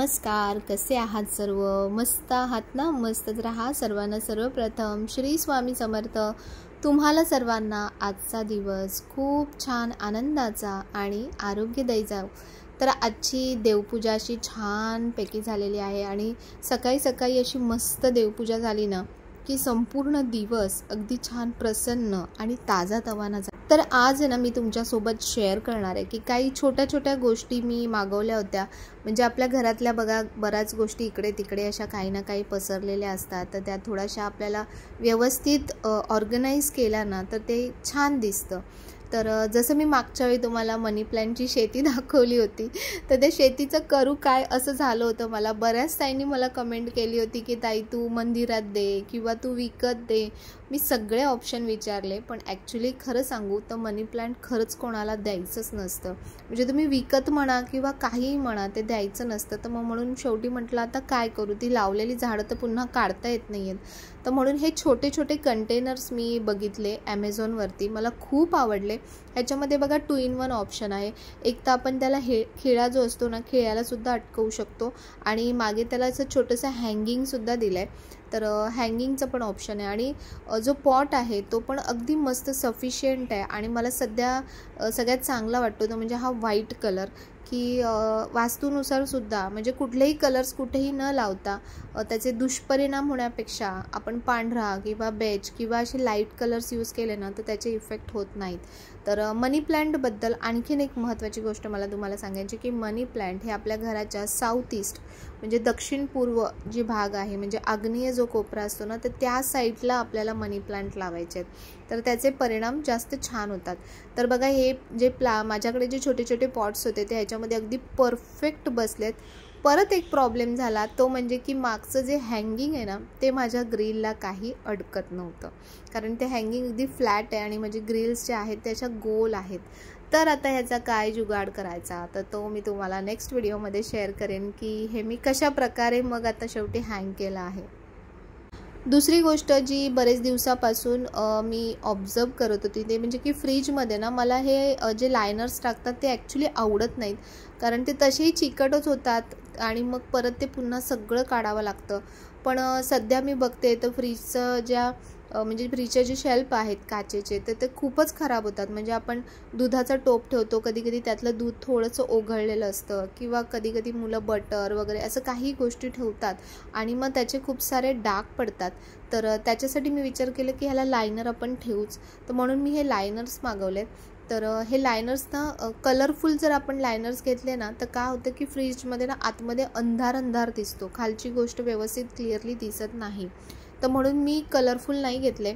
नमस्कार, कसे आहात सर्व? मस्त आहात ना? मस्तच राहा. सर्वांना सर्वप्रथम श्री स्वामी समर्थ. तुम्हाला सर्वांना आजचा दिवस खूप छान आनंदाचा आणि आरोग्यदायी जाओ. तर आजची देवपूजा अशी छानपैकी झालेली आहे आणि सकाळी सकाळी अशी मस्त देवपूजा झाली ना की संपूर्ण दिवस अगदी छान प्रसन्न आणि ताजातवाना जा. तर आज आहे ना मी तुमच्यासोबत शेअर करणार आहे की काही छोट्या छोट्या गोष्टी मी मागवल्या होत्या. म्हणजे आपल्या घरातल्या बघा बऱ्याच गोष्टी इकडे तिकडे अशा काही ना काही पसरलेल्या असतात, तर त्या थोड्याशा आपल्याला व्यवस्थित ऑर्गनाईज केल्या ना तर ते छान दिसतं. तर जसं मी मागच्या वेळी तुम्हाला मनी प्लॅन्टची शेती दाखवली होती, तर त्या शेतीचं करू काय असं झालं होतं. मला बऱ्याच ताईंनी मला कमेंट केली होती की ताई तू मंदिरात दे किंवा तू विकत दे. मी सगळे ऑप्शन विचारले, पण ॲक्च्युली खरं सांगू तर मनी प्लॅन्ट खरंच कोणाला द्यायचंच नसतं. म्हणजे तुम्ही विकत म्हणा किंवा काहीही म्हणा, ते द्यायचं नसतं. तर मग म्हणून शेवटी म्हटलं आता काय करू, ती लावलेली झाडं तर पुन्हा काढता येत नाही आहेत. तर म्हणून हे छोटे छोटे कंटेनर्स मी बघितले ॲमेझॉनवरती, मला खूप आवडले. ह्याच्यामध्ये बघा 2 in 1 ऑप्शन आहे. एक तर आपण त्याला खिळा जो असतो ना, खिळ्यालासुद्धा अटकवू शकतो आणि मागे त्याला असं छोटंसं हँगिंगसुद्धा दिलं आहे. तर हँगिंगचं पण ऑप्शन आहे आणि जो पॉट आहे तो पण अगदी मस्त सफिशियंट आहे. आणि मला सगळ्यात चांगला वाटतो तो म्हणजे हा व्हाईट कलर, की वास्तूनुसारसुद्धा म्हणजे कुठलेही कलर्स कुठेही न लावता त्याचे दुष्परिणाम होण्यापेक्षा आपण पांढरा किंवा बेज किंवा असे लाईट कलर्स यूज केले ना तर त्याचे इफेक्ट होत नाहीत. तर मनी प्लॅन्टबद्दल आणखीन एक महत्त्वाची गोष्ट मला तुम्हाला सांगायची की मनी प्लॅन्ट हे आपल्या घराच्या साऊथ ईस्ट म्हणजे दक्षिण पूर्व जी भाग आहे, म्हणजे आग्नेय जो कोपरा असतो ना, तर त्या साईडला आपल्याला मनी प्लॅन्ट लावायचे आहेत. तर त्याचे परिणाम जास्त छान होतात. तर बघा हे जे माझ्याकडे जे छोटे छोटे पॉट्स होते ते ह्याच्यामध्ये अगदी परफेक्ट बसलेत. परत एक प्रॉब्लेम झाला तो म्हणजे की मागचं जे हँगिंग आहे ना ते माझ्या ग्रिलला काही अडकत नव्हतं, कारण ते हँगिंग अगदी फ्लॅट आहे आणि माझे ग्रिल्स जे आहेत त्याच्या गोल आहेत. तर आता ह्याचा काय जुगाड करायचा तर तो मी तुम्हाला नेक्स्ट व्हिडिओमध्ये शेअर करेन की हे मी कशा प्रकारे मग आता शेवटी हँग केलं आहे. दुसरी गोष्ट जी बरेच दिवसापासून मी ऑब्झर्व करत होती ते म्हणजे की फ्रीजमध्ये ना मला हे जे लायनर्स टाकतात ते ॲक्च्युली आवडत नाहीत, कारण ते तसेही चिकटच होतात आणि मग परत ते पुन्हा सगळं काढावं लागतं. पण सध्या मी बघते तर फ्रीजचं म्हणजे फ्रीजचे जे शेल्फ आहेत काचेचे ते खूपच खराब होतात. म्हणजे आपण दुधाचा टोप ठेवतो, कधी कधी त्यातलं दूध थोडंसं ओघळलेलं असतं किंवा कधी कधी मुलं बटर वगैरे असं काही गोष्टी ठेवतात आणि मग त्याचे खूप सारे डाग पडतात. तर त्याच्यासाठी मी विचार केला की ह्याला लायनर आपण ठेवूच, तर म्हणून मी हे लायनर्स मागवले. तर हे लायनर्स ना कलरफुल जर आपण लायनर्स घेतले ना तर काय होतं की फ्रीजमध्ये ना आतमध्ये अंधार दिसतो, खालची गोष्ट व्यवस्थित क्लिअरली दिसत नाही. तर म्हणून मी कलरफुल नाही घेतले.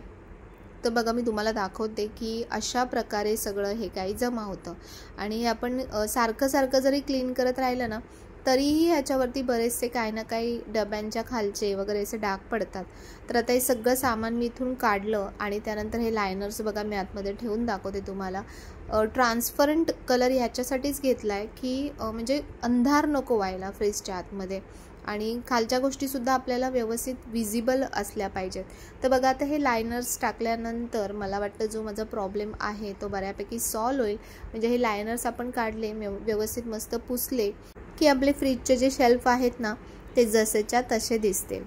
तर बघा मी तुम्हाला दाखवते की अशा प्रकारे सगळं हे काही जमा होतं आणि आपण सारखं जरी क्लीन करत राहिलं ना तरीही ह्याच्यावरती बरेचसे काही ना काही डब्यांच्या खालचे वगैरे असे डाग पडतात. तर आता हे सगळं सामान मी इथून काढलं आणि त्यानंतर हे लायनर्स बघा मी आतमध्ये ठेवून दाखवते तुम्हाला. ट्रान्सपरंट कलर ह्याच्यासाठीच घेतला आहे की म्हणजे अंधार नको व्हायला फ्रीजच्या आतमध्ये आणि खालच्या गोष्टीसुद्धा आपल्याला व्यवस्थित विजिबल असल्या पाहिजेत. तर बघा आता हे लायनर्स टाकल्यानंतर मला वाटतं जो माझा प्रॉब्लेम आहे तो बऱ्यापैकी सॉल्व होईल. म्हणजे हे लायनर्स आपण काढले, व्यवस्थित मस्त पुसले की आपले फ्रीजचे जे शेल्फ आहेत ना ते जसेच्या तसे दिसतील.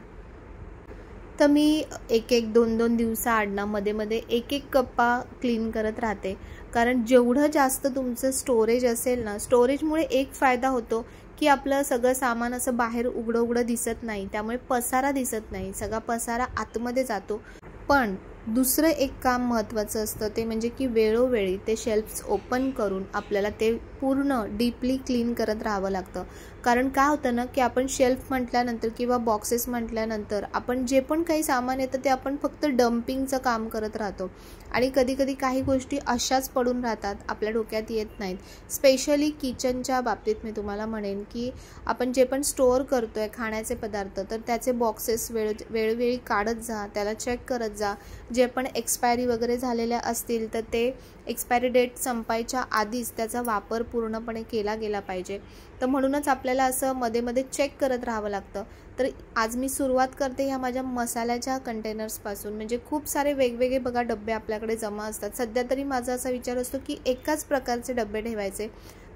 तर मी 1-2 दिवसाआडना मध्ये एक कप्पा क्लीन करत राहते, कारण जेवढं जास्त तुमचं स्टोरेज असेल ना, स्टोरेजमुळे एक फायदा होतो की आपलं सगळं सामान असं बाहेर उघडं दिसत नाही, त्यामुळे पसारा दिसत नाही, सगळा पसारा आतमध्ये जातो. पण दुसरं एक काम महत्त्वाचं असतं ते म्हणजे की वेळोवेळी ते शेल्फ्स ओपन करून आपल्याला ते पूर्ण डीपली क्लीन करत राहावं लागतं. कारण काय होतं ना की आपण शेल्फ म्हटल्यानंतर किंवा बॉक्सेस म्हटल्यानंतर आपण जे पण काही सामान येतं ते आपण फक्त डम्पिंगचं काम करत राहतो आणि कधी काही गोष्टी अशाच पडून राहतात, आपल्या डोक्यात येत नाहीत. स्पेशली किचनच्या बाबतीत मी तुम्हाला म्हणेन की आपण जे पण स्टोअर करतोय खाण्याचे पदार्थ तर त्याचे बॉक्सेस वेळोवेळी काढत जा, त्याला चेक करत जा. जे पण एक्सपायरी वगैरे झालेल्या असतील तर ते एक्सपायरी डेट संपायच्या आधीच त्याचा वापर पूर्णपणे केला गेला पाहिजे. तर म्हणूनच आपल्याला असं मध्ये चेक करत राहावं लागतं. तर आज मी सुरुवात करते ह्या माझ्या मसाल्याच्या कंटेनर्सपासून. म्हणजे खूप सारे वेगवेगळे बघा डबे आपल्याकडे जमा असतात. सध्या तरी माझा असा विचार असतो की एकाच प्रकारचे डबे ठेवायचे,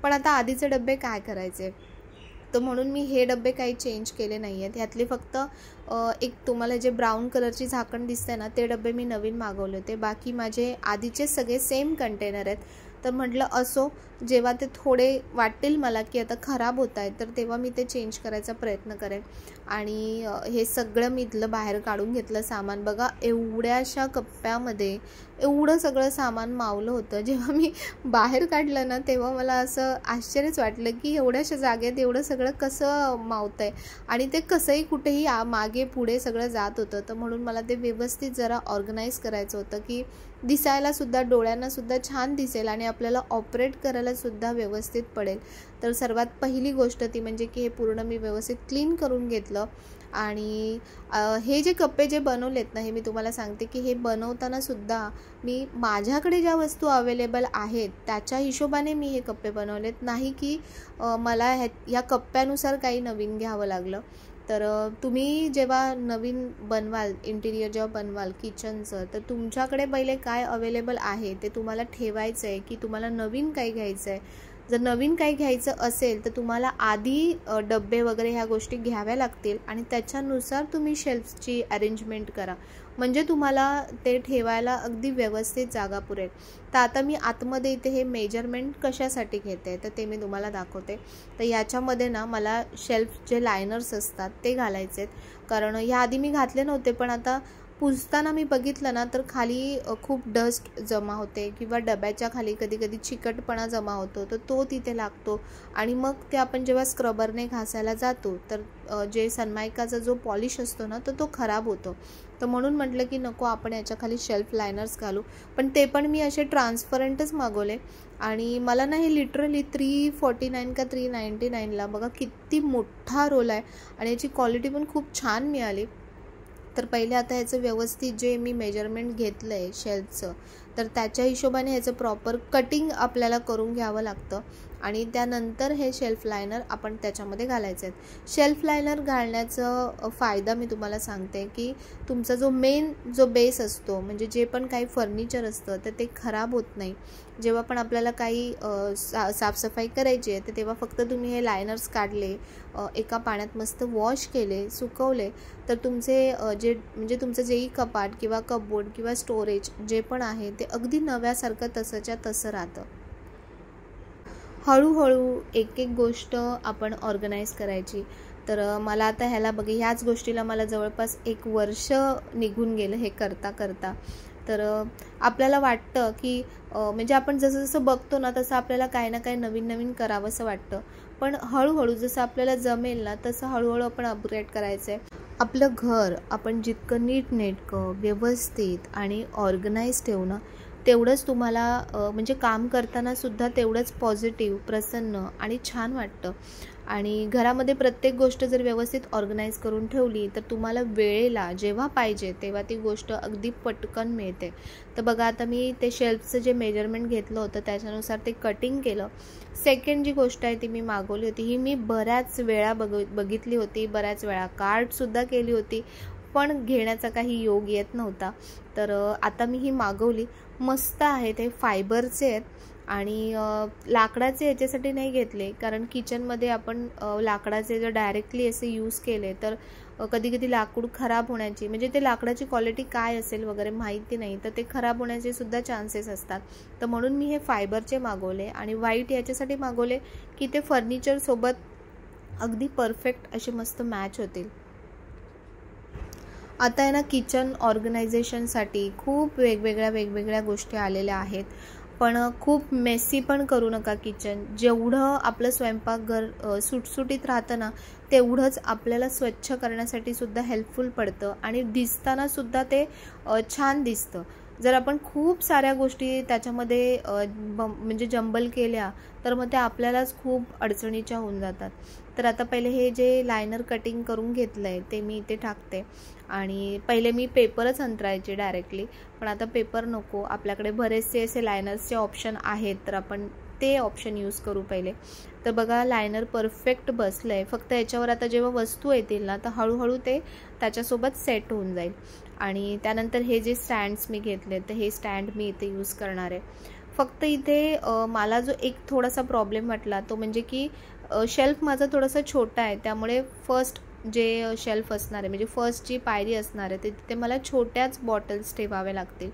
पण आता आधीचे डबे काय करायचे. तर म्हणून मी हे डबे काही चेंज केले नाही आहेत. ह्यातले फक्त एक तुम्हाला जे ब्राऊन कलरची झाकण दिसते ना, ते डबे मी नवीन मागवले होते. बाकी माझे आधीचे सगळे सेम कंटेनर आहेत. तर म्हटलं असो, जेव्हा ते थोडे वाटतील मला की आता खराब होत आहेत, तर तेव्हा मी ते चेंज करायचा प्रयत्न करेन. आणि हे सगळं मी इथलं बाहेर काढून घेतलं सामान. बघा, एवढ्याशा कप्प्यामध्ये एवढं सगळं सामान मावलं होतं. जेव्हा मी बाहेर काढलं ना, तेव्हा मला असं आश्चर्यच वाटलं की एवढ्याशा जागेत एवढं सगळं कसं मावतं आहे, आणि ते कसंही कुठेही मागे पुढे सगळं जात होतं. तर म्हणून मला ते व्यवस्थित जरा ऑर्गनाईज करायचं होतं की दिसायलासुद्धा, डोळ्यांनासुद्धा छान दिसेल आणि आपल्याला ऑपरेट करायलासुद्धा व्यवस्थित पडेल. तर सर्वात पहिली गोष्ट ती म्हणजे की हे पूर्ण मी व्यवस्थित क्लीन करून घेतलं. आणि हे जे कप्पे जे बनवलेत ना, हे मी तुम्हाला सांगते की हे बनवतानासुद्धा मी माझ्याकडे ज्या वस्तू अवेलेबल आहेत त्याच्या हिशोबाने मी हे कप्पे बनवलेत, नाही की मला ह्या कप्प्यानुसार काही नवीन घ्यावं लागलं. तर तुम्ही जेव्हा नवीन बनवाल, इंटिरियर जेव्हा बनवाल किचनचं, तर तुमच्याकडे पहिले काय अवेलेबल आहे ते तुम्हाला ठेवायचं आहे की तुम्हाला नवीन काही घ्यायचं आहे. जर नवीन काही घ्यायचं असेल तर तुम्हाला आधी डब्बे वगैरे ह्या गोष्टी घ्याव्या लागतील आणि त्याच्यानुसार तुम्ही शेल्फ्सची अरेंजमेंट करा, म्हणजे तुम्हाला ते ठेवायला अगदी व्यवस्थित जागा पुरेल. तर आता मी आतमध्ये इथे हे मेजरमेंट कशासाठी घेते तर ते मी तुम्हाला दाखवते. तर याच्यामध्ये ना मला शेल्फ जे लायनर्स असतात ते घालायचे आहेत, कारण याआधी मी घातले नव्हते, पण आता पुसताना मी बघितलं ना तर खाली खूप डस्ट जमा होते किंवा डब्याच्या खाली कधी कधी चिकटपणा जमा होतो, तर तो तिथे लागतो. आणि मग ते आपण जेव्हा स्क्रबरने घासायला जातो तर जे सनमायकाचा जो पॉलिश असतो ना तो खराब होतो. तर म्हणून म्हटलं की नको, आपण याच्या खाली शेल्फ लायनर्स घालू. पण ते पण मी असे ट्रान्सपरंटच मागवले. आणि मला ना हे लिटरली 349 का 399ला बघा किती मोठा रोल आहे, आणि याची क्वालिटी पण खूप छान मिळाली. तर पहिले आता ह्याचं व्यवस्थित जे मी मेजरमेंट घेतलं आहे शेल्फचं, तर त्याच्या हिशोबाने ह्याचं प्रॉपर कटिंग आपल्याला करून घ्यावं लागतं. आणि त्यानंतर हे शेल्फ लायनर आपण त्याच्यामध्ये घालायचे आहेत. शेल्फ लायनर घालण्याचं फायदा मी तुम्हाला सांगते की तुमचा जो मेन जो बेस असतो, म्हणजे जे पण काही फर्निचर असतं तर ते खराब होत नाही. जेव्हा पण आपल्याला काही साफसफाई करायची आहे तर तेव्हा फक्त तुम्ही हे लायनर्स काढले, एका पाण्यात मस्त वॉश केले, सुकवले, तर तुमचे जे म्हणजे तुमचं जेही कपाट किंवा कपबोर्ड किंवा स्टोरेज जे पण आहे ते अगदी नव्यासारखं तसंच्या तसं राहतं. हळूहळू एक एक गोष्ट आपण ऑर्गनाईज करायची. तर मला आता ह्याच गोष्टीला मला जवळपास 1 वर्ष निघून गेलं हे करता करता. तर आपल्याला वाटतं की म्हणजे आपण जसं जसं बघतो ना तसं आपल्याला काही ना काही नवीन नवीन करावंसं वाटतं, पण हळूहळू जसं आपल्याला जमेल ना तसं हळूहळू आपण अपग्रेड करायचं आहे. आपलं घर आपण जितकं नीटनेटकं, व्यवस्थित आणि ऑर्गनाईज ठेवणं, तेवढंच तुम्हाला म्हणजे काम करतानासुद्धा तेवढंच पॉझिटिव्ह, प्रसन्न आणि छान वाटतं. आणि घरामध्ये प्रत्येक गोष्ट जर व्यवस्थित ऑर्गनाईज करून ठेवली तर तुम्हाला वेळेला जेव्हा पाहिजे तेव्हा ती गोष्ट अगदी पटकन मिळते. तर बघा, आता मी ते शेल्फचं जे मेजरमेंट घेतलं होतं त्याच्यानुसार ते कटिंग केलं. सेकंड जी गोष्ट आहे ती मी मागवली होती, ही मी बऱ्याच वेळा बघितली होती, बऱ्याच वेळा कार्डसुद्धा केली होती, पण घेण्याचा काही योग येत नव्हता. तर आता मी ही मागवली. मस्त आहे, ते फायबरचे आहेत आणि लाकडाचे याच्यासाठी नाही घेतले, कारण किचनमध्ये आपण लाकडाचे जर डायरेक्टली असे यूज केले तर कधी कधी लाकूड खराब होण्याची, म्हणजे ते लाकडाची क्वालिटी काय असेल वगैरे माहिती नाही, तर ते खराब होण्याचे सुद्धा चान्सेस असतात. तर म्हणून मी हे फायबरचे मागवले. आणि व्हाईट याच्यासाठी मागवले की ते फर्निचरसोबत अगदी परफेक्ट असे मस्त मॅच होतील. आता आहे ना, किचन ऑर्गनायझेशनसाठी खूप वेगवेगळ्या गोष्टी आलेल्या आहेत, पण खूप मेसी पण करू नका किचन. जेवढं आपलं स्वयंपाकघर सुटसुटीत राहतं ना तेवढंच आपल्याला स्वच्छ करण्यासाठी सुद्धा हेल्पफुल पडतं आणि दिसतानासुद्धा ते छान दिसतं. जर आपण खूप साऱ्या गोष्टी त्याच्यामध्ये म्हणजे जंबल केल्या तर मग त्या आपल्यालाच खूप अडचणीच्या होऊन जातात. तर आता पहिले हे जे लायनर कटिंग करून घेतलं आहे ते मी इथे टाकते. आणि पहिले मी पेपरच अंतरायचे डायरेक्टली, पण आता पेपर नको, आपल्याकडे बरेचसे असे लायनर्सचे ऑप्शन आहेत, तर आपण ते ऑप्शन यूज करू पहिले. तर बघा, लायनर परफेक्ट बसलं आहे. फक्त याच्यावर आता जेव्हा वस्तू येतील ना तर हळूहळू ते त्याच्यासोबत सेट होऊन जाईल. आणि त्यानंतर हे जे स्टँड्स मी घेतले तर हे स्टँड मी इथे यूज करणार आहे. फक्त इथे मला जो एक थोडासा प्रॉब्लेम वाटला तो म्हणजे की शेल्फ माझा थोडासा छोटा आहे, त्यामुळे फर्स्ट जे शेल्फ असणार आहे म्हणजे फर्स्ट जी पायरी असणार आहे तिथे मला छोट्याच बॉटल्स ठेवाव्या लागतील.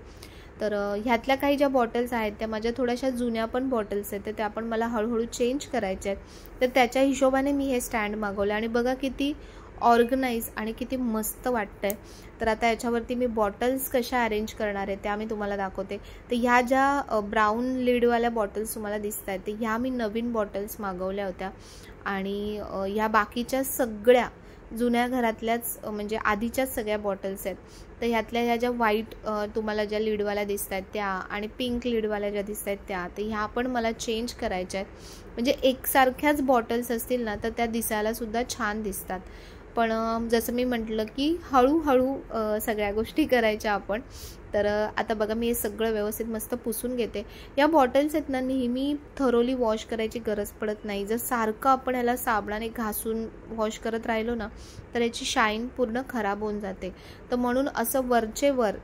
तर ह्यातल्या काही ज्या बॉटल्स आहेत त्या माझ्या थोड्याशा जुन्या पण बॉटल्स आहेत, तर त्या पण मला हळूहळू चेंज करायच्या आहेत. तर त्याच्या हिशोबाने मी हे स्टँड मागवलं आणि बघा किती ऑर्गनाइज आणि किती मस्त वाटतं आहे. तर आता याच्यावरती मी बॉटल्स कशा अरेंज करणार आहे त्या मी तुम्हाला दाखवते. तर ह्या ज्या ब्राऊन लिडवाल्या बॉटल्स तुम्हाला दिसत आहेत तर ह्या मी नवीन बॉटल्स मागवल्या होत्या आणि ह्या बाकीच्या सगळ्या जुन्या घरातल्याच म्हणजे आधीच्याच सगळ्या बॉटल्स आहेत. तर ह्यातल्या ह्या ज्या व्हाईट तुम्हाला ज्या लिडवाल्या दिसत आहेत त्या आणि पिंक लिडवाल्या ज्या दिसत आहेत त्या, तर ह्या पण मला चेंज करायच्या आहेत. म्हणजे एकसारख्याच बॉटल्स असतील ना तर त्या दिसायलासुद्धा छान दिसतात. पण जसं मी म्हटलं की हळूहळू सगळ्या गोष्टी करायच्या आपण. तर आता बघा मी हे सगळं व्यवस्थित मस्त पुसून घेते. या बॉटल्स आहेत ना नेहमी थरोली वॉश करायची गरज पडत नाही. जर सारखं आपण ह्याला साबणाने घासून वॉश करत राहिलो ना तर याची शाईन पूर्ण खराब होऊन जाते. तर म्हणून असं वरचेवर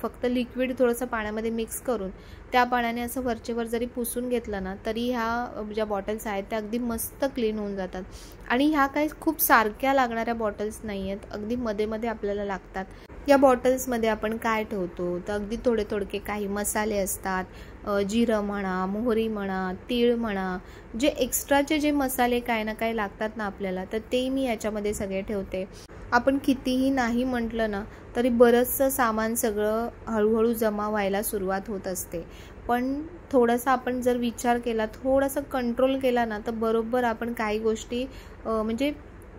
फक्त लिक्विड थोडंसं पाण्यामध्ये मिक्स करून त्या पाण्याने असं वरचेवर जरी पुसून घेतलं ना तरी ह्या ज्या बॉटल्स आहेत त्या अगदी मस्त क्लीन होऊन जातात. आणि ह्या काही खूप सारख्या लागणाऱ्या बॉटल्स नाही आहेत, अगदी मध्ये मध्ये आपल्याला लागतात. या बॉटल्समध्ये आपण काय ठेवतो तर अगदी थोडे थोडके काही मसाले असतात, जिरं म्हणा, मोहरी म्हणा, तीळ म्हणा, जे एक्स्ट्राचे जे मसाले काय ना काय लागतात ना आपल्याला तर ते मी याच्यामध्ये सगळे ठेवते. आपण कितीही नाही म्हटलं ना तरी बरंचसं सामान सगळं हळूहळू जमा व्हायला सुरुवात होत असते. पण थोडासा आपण जर विचार केला, थोडासा कंट्रोल केला ना तर बरोबर आपण काही गोष्टी म्हणजे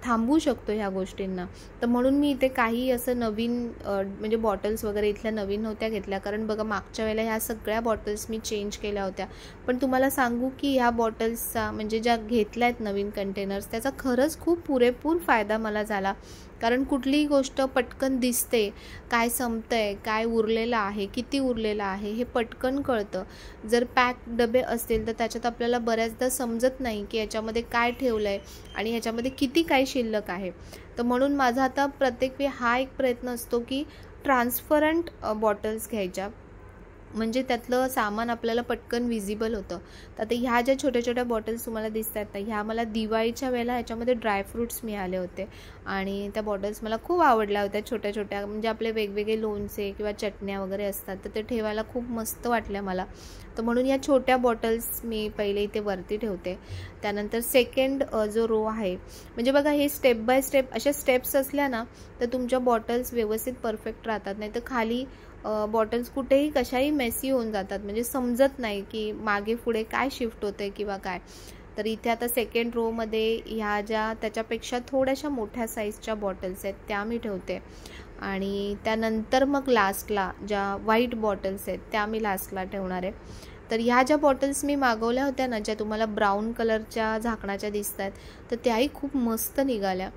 थांबवू शकतो ह्या गोष्टींना. तर म्हणून मी इथे काही असं नवीन म्हणजे बॉटल्स वगैरे इथल्या नवीन नव्हत्या घेतल्या, कारण बघा मागच्या वेळेला ह्या सगळ्या बॉटल्स मी चेंज केल्या होत्या. पण तुम्हाला सांगू की ह्या बॉटल्सचा म्हणजे ज्या घेतल्या आहेत नवीन कंटेनर्स त्याचा खरंच खूप पुरेपूर फायदा मला झाला. कारण कुठलीही गोष्ट पटकन दिसते, काय संपतंय, काय उरलेलं आहे, किती उरलेलं आहे हे पटकन कळतं. जर पॅक डबे असतील तर त्याच्यात आपल्याला बऱ्याचदा समजत नाही की याच्यामध्ये काय ठेवलं आहे आणि ह्याच्यामध्ये किती काय शिल्लक आहे. तर म्हणून माझा आता प्रत्येक वेळी हा एक प्रयत्न असतो की ट्रान्सपरंट बॉटल्स घ्यायच्या, म्हणजे त्यातलं सामान आपल्याला पटकन विजिबल होतं. तर आता ह्या ज्या छोट्या छोट्या बॉटल्स तुम्हाला दिसत आहेत ना ह्या मला दिवाळीच्या वेळेला ह्याच्यामध्ये ड्रायफ्रूट्स मिळाले होते आणि त्या बॉटल्स मला खूप आवडल्या होत्या. छोट्या छोट्या म्हणजे आपले वेगवेगळे लोणचे किंवा चटण्या वगैरे असतात तर ते ठेवायला खूप मस्त वाटल्या मला. तर म्हणून या छोट्या बॉटल्स मी पहिले इथे वरती ठेवते. त्यानंतर सेकंड जो रो आहे म्हणजे बघा हे स्टेप बाय स्टेप अशा स्टेप्स असल्या ना तर तुमच्या बॉटल्स व्यवस्थित परफेक्ट राहतात. नाही तर खाली बॉटल्स कुठेही कशाही मेसी होऊन जातात, म्हणजे समजत नाही की मागे पुढे काय शिफ्ट होते किंवा काय. तर इथे आता सेकंड रोमध्ये ह्या ज्या त्याच्यापेक्षा थोड्याशा मोठ्या साईजच्या बॉटल्स आहेत त्या मी ठेवते आणि त्यानंतर मग लास्टला ज्या व्हाईट बॉटल्स आहेत त्या मी लास्टला ठेवणार आहे. तर ह्या ज्या बॉटल्स मी मागवल्या होत्या ना ज्या तुम्हाला ब्राऊन कलरच्या झाकणाच्या दिसत आहेत तर त्याही खूप मस्त निघाल्या.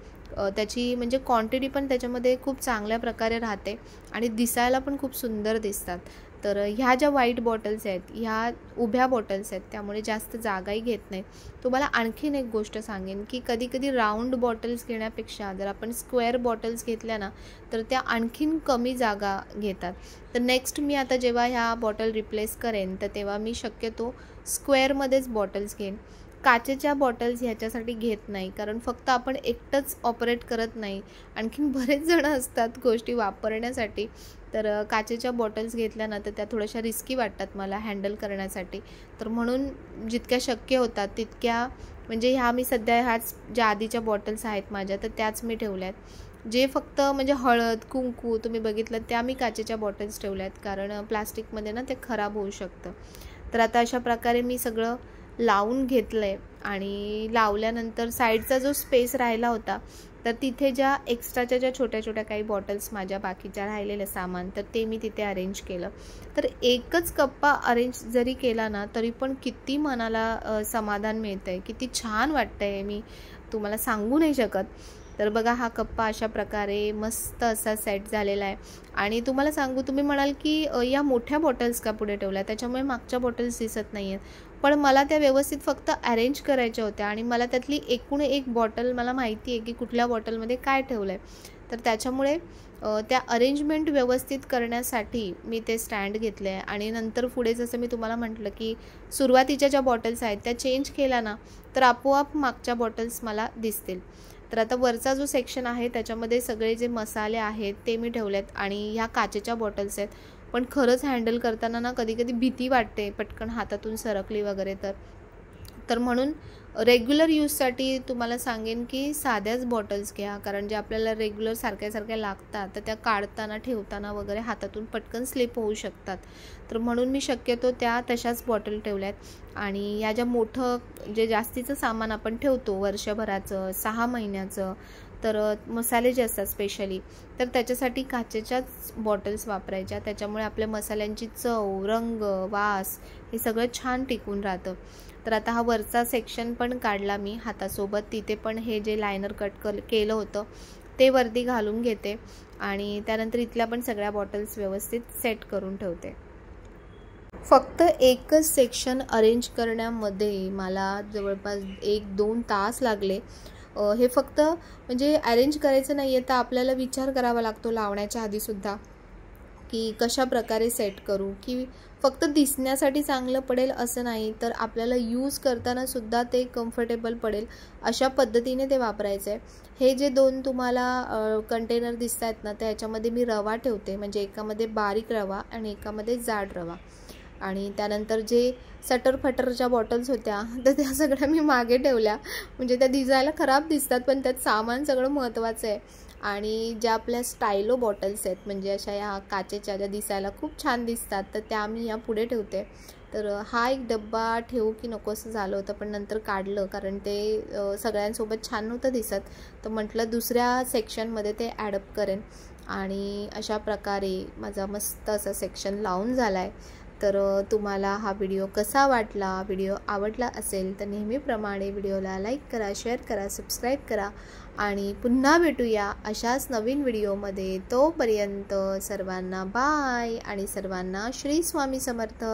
त्याची म्हणजे क्वांटिटी पण त्याच्यामध्ये खूप चांगल्या प्रकारे राहते आणि दिसायला पण खूप सुंदर दिसतात. तर ह्या ज्या व्हाईट बॉटल्स आहेत ह्या उभ्या बॉटल्स आहेत त्यामुळे जास्त जागाही घेत नाहीत. तुम्हाला आणखीन एक गोष्ट सांगेन की कधी कधी राऊंड बॉटल्स घेण्यापेक्षा जर आपण स्क्वेअर बॉटल्स घेतल्या ना तर त्या आणखीन कमी जागा घेतात. तर नेक्स्ट मी आता जेव्हा ह्या बॉटल रिप्लेस करेन तर तेव्हा मी शक्यतो स्क्वेअरमध्येच बॉटल्स घेईन. काचेच्या बॉटल्स ह्याच्यासाठी घेत नाही, कारण फक्त आपण एकटंच ऑपरेट करत नाही, आणखीन बरेच जण असतात गोष्टी वापरण्यासाठी. तर काचेच्या बॉटल्स घेतल्या ना तर त्या थोड्याशा रिस्की वाटतात मला हँडल करण्यासाठी. तर म्हणून जितक्या शक्य होतात तितक्या म्हणजे ह्या मी सध्या ह्याच ज्या आधीच्या बॉटल्स आहेत माझ्या तर त्याच मी ठेवल्या आहेत. जे फक्त म्हणजे हळद कुंकू तुम्ही बघितलं त्या मी काचेच्या बॉटल्स ठेवल्या आहेत, कारण प्लास्टिकमध्ये ना ते खराब होऊ शकतं. तर आता अशा प्रकारे मी सगळं लावून घेतलं आहे आणि लावल्यानंतर साईडचा जो स्पेस राहिला होता तर तिथे ज्या एक्स्ट्राच्या ज्या छोट्या छोट्या काही बॉटल्स माझ्या बाकीच्या राहिलेल्या सामान तर ते मी तिथे अरेंज केलं. तर एकच कप्पा अरेंज जरी केला ना तरी पण किती मनाला समाधान मिळतं आहे, किती छान वाटतं आहे, मी तुम्हाला सांगू नाही शकत. तर बघा हा कप्पा अशा प्रकारे मस्त असा सेट झालेला आहे. आणि तुम्हाला सांगू तुम्ही म्हणाल की या मोठ्या बॉटल्स का पुढे ठेवल्या, त्याच्यामुळे मागच्या बॉटल्स दिसत नाही आहेत. पण मला त्या व्यवस्थित फक्त अरेंज करायच्या होत्या आणि मला त्यातली एकूण एक बॉटल मला माहिती आहे की कुठल्या बॉटलमध्ये काय ठेवलं आहे. तर त्याच्यामुळे त्या अरेंजमेंट व्यवस्थित करण्यासाठी मी ते स्टँड घेतले आहे. आणि नंतर पुढे जसं मी तुम्हाला म्हटलं की सुरुवातीच्या ज्या बॉटल्स आहेत त्या चेंज केल्या ना तर आपोआप मागच्या बॉटल्स मला दिसतील. तर आता वरचा जो सेक्शन आहे त्याच्यामध्ये सगळे जे मसाले आहेत ते मी ठेवलेत आणि ह्या काचेच्या बॉटल्स आहेत. पण खरंच हँडल करताना ना कधी कधी भीती वाटते पटकन हातातून सरकली वगैरे तर म्हणून रेग्युलर यूजसाठी तुम्हाला सांगेन की साध्याच बॉटल्स घ्या, कारण जे आपल्याला रेग्युलर सारख्या लागतात तर त्या काढताना ठेवताना वगैरे हातातून पटकन स्लिप होऊ शकतात. तर म्हणून मी शक्यतो त्या तशाच बॉटल ठेवल्यात. आणि या ज्या मोठं जे जास्तीचं सामान आपण ठेवतो वर्षभराचं 6 महिन्याचं, तर मसाले जे असतात स्पेशली तर त्याच्यासाठी काचेच्याच बॉटल्स वापरायच्या. त्याच्यामुळे आपल्या मसाल्यांची चव, रंग, वास हे सगळं छान टिकून राहतं. तर आता हा वरचा सेक्शन पण काढला मी हातासोबत. तिथे पण हे जे लायनर कट केलं होतं ते वरती घालून घेते आणि त्यानंतर इथल्या पण सगळ्या बॉटल्स व्यवस्थित सेट करून ठेवते. फक्त एकच सेक्शन अरेंज करण्यामध्ये मला जवळपास 1-2 तास लागले. हे फक्त म्हणजे अरेंज करायचं नाही आहे तर आपल्याला विचार करावा लागतो लावण्याच्या आधीसुद्धा की कशा प्रकारे सेट करू, की फक्त दिसण्यासाठी चांगलं पडेल असं नाही तर आपल्याला यूज करताना सुद्धा ते कम्फर्टेबल पडेल अशा पद्धतीने ते वापरायचं आहे. हे जे 2 तुम्हाला कंटेनर दिसत आहेत ना त्याच्यामध्ये मी रवा ठेवते, म्हणजे एकामध्ये बारीक रवा आणि एकामध्ये जाड रवा. आणि त्यानंतर जे सटर फटरच्या बॉटल्स होत्या तर त्या सगळ्या मी मागे ठेवल्या, म्हणजे त्या दिसायला खराब दिसतात पण त्यात सामान सगळं महत्त्वाचं आहे. आणि ज्या आपल्या स्टायलो बॉटल्स आहेत म्हणजे अशा या काचेच्या ज्या दिसायला खूप छान दिसतात तर त्या मी या पुढे ठेवते. तर हा एक डब्बा ठेवू की नको असं झालं होतं पण नंतर काढलं कारण ते सगळ्यांसोबत छान नव्हतं दिसत. तर म्हटलं दुसऱ्या सेक्शनमध्ये ते ॲडअप करेन आणि अशा प्रकारे माझा मस्त असा सेक्शन लावून झाला आहे. तर तुम्हाला हा व्हिडिओ कसा वाटला, व्हिडिओ आवडला असेल तर नेहमीप्रमाणे व्हिडिओला लाईक करा, शेअर करा, सबस्क्राईब करा आणि पुन्हा भेटूया अशाच नवीन व्हिडिओमध्ये. तोपर्यंत सर्वांना बाय आणि सर्वांना श्री स्वामी समर्थ.